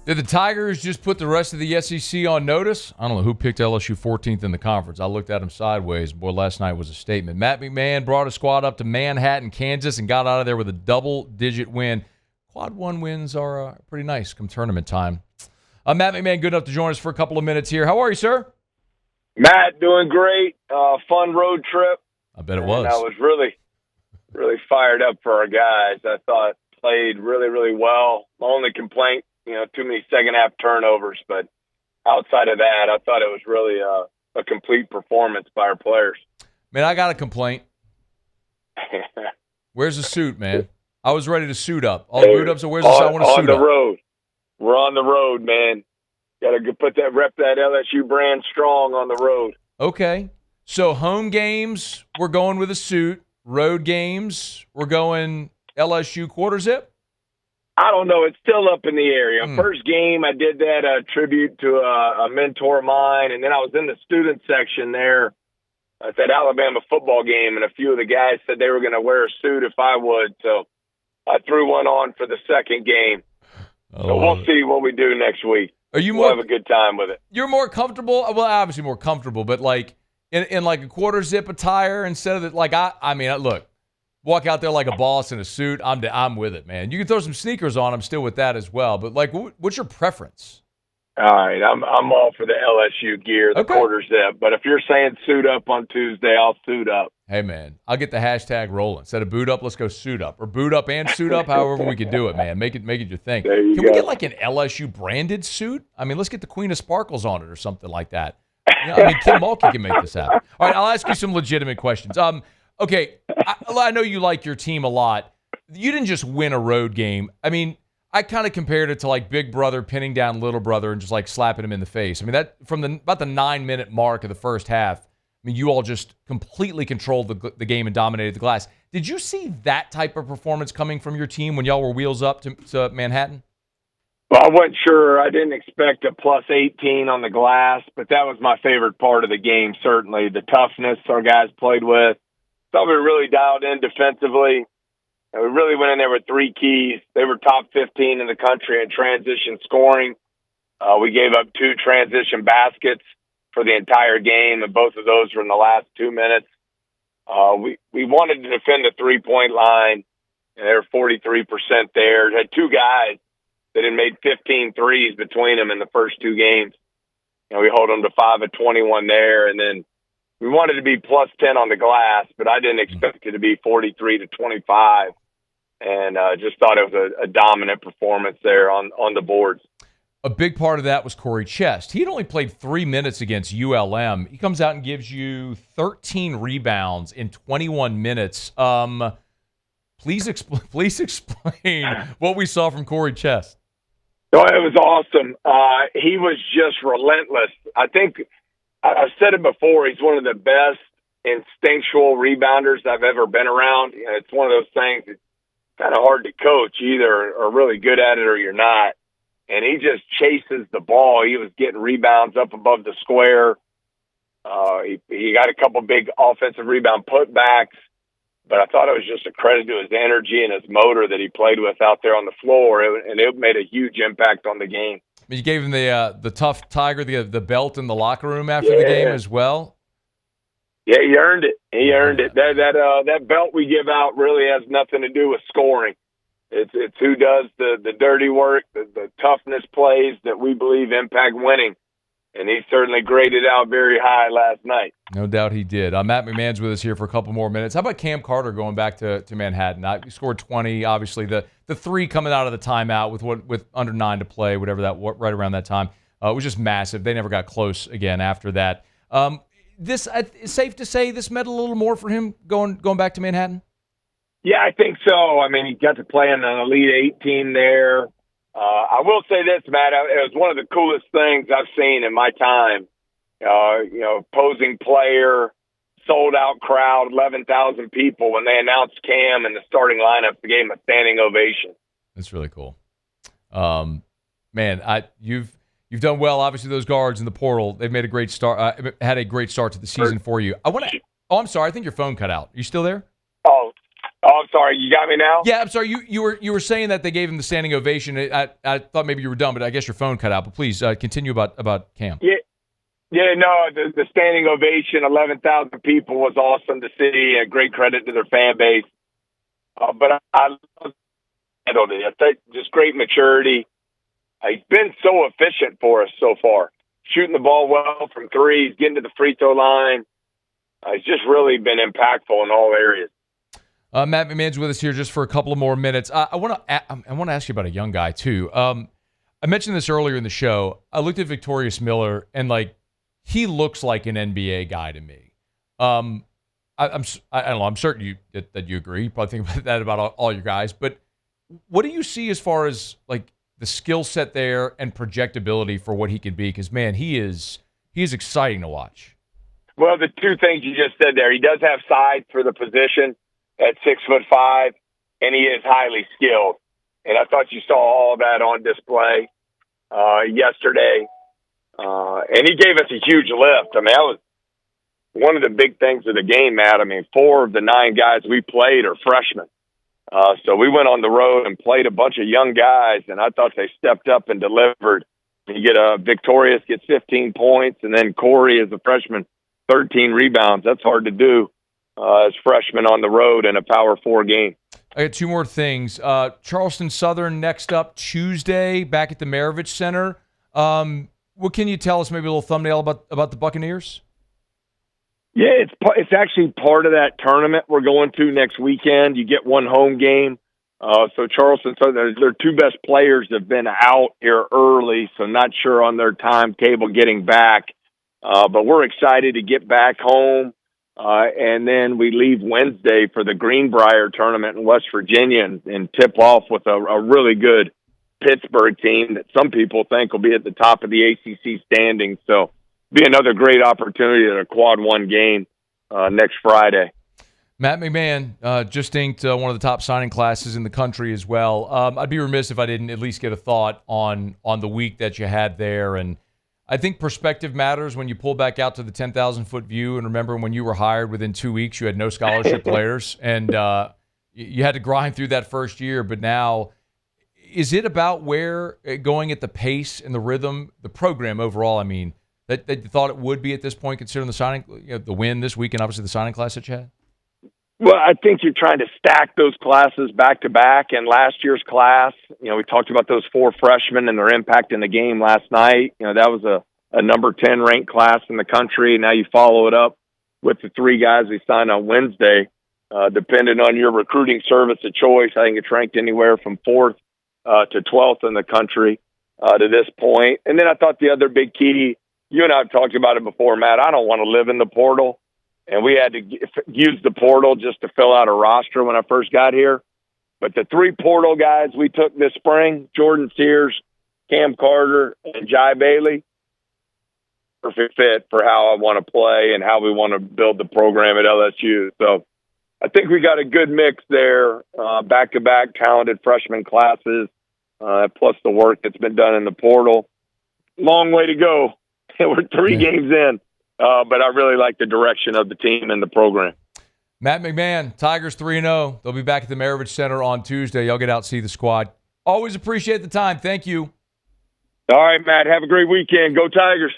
Did the Tigers just put the rest of the SEC on notice? I don't know who picked LSU 14th in the conference. I looked at them sideways. Boy, last night was a statement. Matt McMahon brought a squad up to Manhattan, Kansas, and got out of there with a double-digit win. Quad 1 wins are pretty nice come tournament time. Matt McMahon, good enough to join us for a couple of minutes here. How are you, sir? Matt, doing great. Fun road trip. I bet it was. I was really, really fired up for our guys. I thought played really, really well. My only complaint, too many second-half turnovers. But outside of that, I thought it was really a complete performance by our players. Man, I got a complaint. Where's the suit, man? I was ready to suit up. All the boot up, so where's the suit? I want to suit up. On the road. We're on the road, man. Got to rep that LSU brand strong on the road. Okay. So home games, we're going with a suit. Road games, we're going LSU quarter zip? I don't know. It's still up in the area. First game, I did that tribute to a mentor of mine, and then I was in the student section there at that Alabama football game, and a few of the guys said they were going to wear a suit if I would. So I threw one on for the second game. So we'll see what we do next week. We'll have a good time with it. You're more comfortable? Well, obviously more comfortable, but like in like a quarter zip attire instead of look, walk out there like a boss in a suit. I'm with it, man. You can throw some sneakers on. I'm still with that as well. But like, what's your preference? All right, I'm all for the LSU gear, the quarter zip. But if you're saying suit up on Tuesday, I'll suit up. Hey, man, I'll get the hashtag rolling. Instead of boot up, let's go suit up. Or boot up and suit up, however we can do it, man. Make it your thing. Can we get like an LSU branded suit? I mean, let's get the Queen of Sparkles on it or something like that. Kim Mulkey can make this happen. All right, I'll ask you some legitimate questions. Okay, I know you like your team a lot. You didn't just win a road game. I mean, I kind of compared it to like Big Brother pinning down Little Brother and just like slapping him in the face. I mean, that from about the 9-minute mark of the first half, I mean, you all just completely controlled the game and dominated the glass. Did you see that type of performance coming from your team when y'all were wheels up to Manhattan? Well, I wasn't sure. I didn't expect a plus 18 on the glass, but that was my favorite part of the game, certainly. The toughness our guys played with. Thought we were really dialed in defensively. And we really went in there with three keys. They were top 15 in the country in transition scoring. We gave up 2 transition baskets for the entire game, and both of those were in the last 2 minutes. We wanted to defend the three-point line, and they were 43% there. Had 2 guys that had made 15 threes between them in the first 2 games. We hold them to 5 of 21 there, and then we wanted to be plus 10 on the glass, but I didn't expect it to be 43 to 25, and just thought it was a dominant performance there on the boards. A big part of that was Corey Chest. He had only played 3 minutes against ULM. He comes out and gives you 13 rebounds in 21 minutes. Please explain what we saw from Corey Chest. No, it was awesome. He was just relentless. I think I've said it before. He's one of the best instinctual rebounders I've ever been around. It's one of those things that's kind of hard to coach. You either are really good at it or you're not. And he just chases the ball. He was getting rebounds up above the square. He got a couple big offensive rebound putbacks. But I thought it was just a credit to his energy and his motor that he played with out there on the floor, and it made a huge impact on the game. You gave him the tough Tiger, the belt in the locker room after the game as well? Yeah, he earned it. He earned it. That belt we give out really has nothing to do with scoring. It's who does the dirty work, the toughness plays that we believe impact winning. And he certainly graded out very high last night. No doubt he did. Matt McMahon's with us here for a couple more minutes. How about Cam Carter going back to Manhattan? He scored 20, obviously. The 3 coming out of the timeout with under 9 to play, whatever that, right around that time, was just massive. They never got close again after that. This it's safe to say this meant a little more for him going back to Manhattan? Yeah, I think so. I mean, he got to play in an Elite 8 team there. I will say this, Matt, it was one of the coolest things I've seen in my time. Opposing player, sold-out crowd, 11,000 people. When they announced Cam in the starting lineup, they gave him a standing ovation. That's really cool. Man, you've done well. Obviously, those guards in the portal, they've made a great start. Had a great start to the season for you. I'm sorry. I think your phone cut out. Are you still there? Oh, Oh, I'm sorry. You got me now? Yeah, I'm sorry. You were saying that they gave him the standing ovation. I thought maybe you were done, but I guess your phone cut out. But please continue about Cam. Yeah. Yeah, no, the standing ovation, 11,000 people was awesome to see. A great credit to their fan base. But I handled it. I think just great maturity. He's been so efficient for us so far. Shooting the ball well from threes, getting to the free throw line. He's just really been impactful in all areas. Matt McMahon's with us here just for a couple of more minutes. I want to ask you about a young guy too. I mentioned this earlier in the show. I looked at Victorious Miller and he looks like an NBA guy to me. I don't know. I'm certain that you agree. You probably think about that about all your guys. But what do you see as far as the skill set there and projectability for what he can be? Because man, he is exciting to watch. Well, the two things you just said there, he does have size for the position at 6'5", and he is highly skilled. And I thought you saw all that on display yesterday. And he gave us a huge lift. I mean, that was one of the big things of the game, Matt. I mean, 4 of the 9 guys we played are freshmen. So we went on the road and played a bunch of young guys, and I thought they stepped up and delivered. You get Victorious gets 15 points, and then Corey as a freshman, 13 rebounds. That's hard to do as freshmen on the road in a Power 4 game. I got 2 more things. Charleston Southern next up Tuesday back at the Maravich Center. What can you tell us, maybe a little thumbnail about the Buccaneers? Yeah, it's actually part of that tournament we're going to next weekend. You get 1 home game. So Charleston Southern, their 2 best players have been out here early, so not sure on their timetable getting back. But we're excited to get back home. And then we leave Wednesday for the Greenbrier tournament in West Virginia and tip off with a really good Pittsburgh team that some people think will be at the top of the ACC standings. So be another great opportunity at a quad 1 game next Friday. Matt McMahon just inked one of the top signing classes in the country as well. I'd be remiss if I didn't at least get a thought on the week that you had there. And I think perspective matters when you pull back out to the 10,000-foot view and remember when you were hired within 2 weeks, you had no scholarship players, and you had to grind through that first year. But now, is it about going at the pace and the rhythm, the program overall, I mean, that you thought it would be at this point, considering the signing, the win this week and obviously the signing class that you had? Well, I think you're trying to stack those classes back to back. And last year's class, we talked about those 4 freshmen and their impact in the game last night. That was a number 10 ranked class in the country. Now you follow it up with the 3 guys we signed on Wednesday. Depending on your recruiting service of choice, I think it's ranked anywhere from 4th to 12th in the country to this point. And then I thought the other big key, you and I have talked about it before, Matt, I don't want to live in the portal. And we had to use the portal just to fill out a roster when I first got here. But the 3 portal guys we took this spring, Jordan Sears, Cam Carter, and Jai Bailey, perfect fit for how I want to play and how we want to build the program at LSU. So I think we got a good mix there, back-to-back talented freshman classes, plus the work that's been done in the portal. Long way to go. We're 3 games in. But I really like the direction of the team and the program. Matt McMahon, Tigers 3-0. They'll be back at the Maravich Center on Tuesday. Y'all get out and see the squad. Always appreciate the time. Thank you. All right, Matt. Have a great weekend. Go Tigers.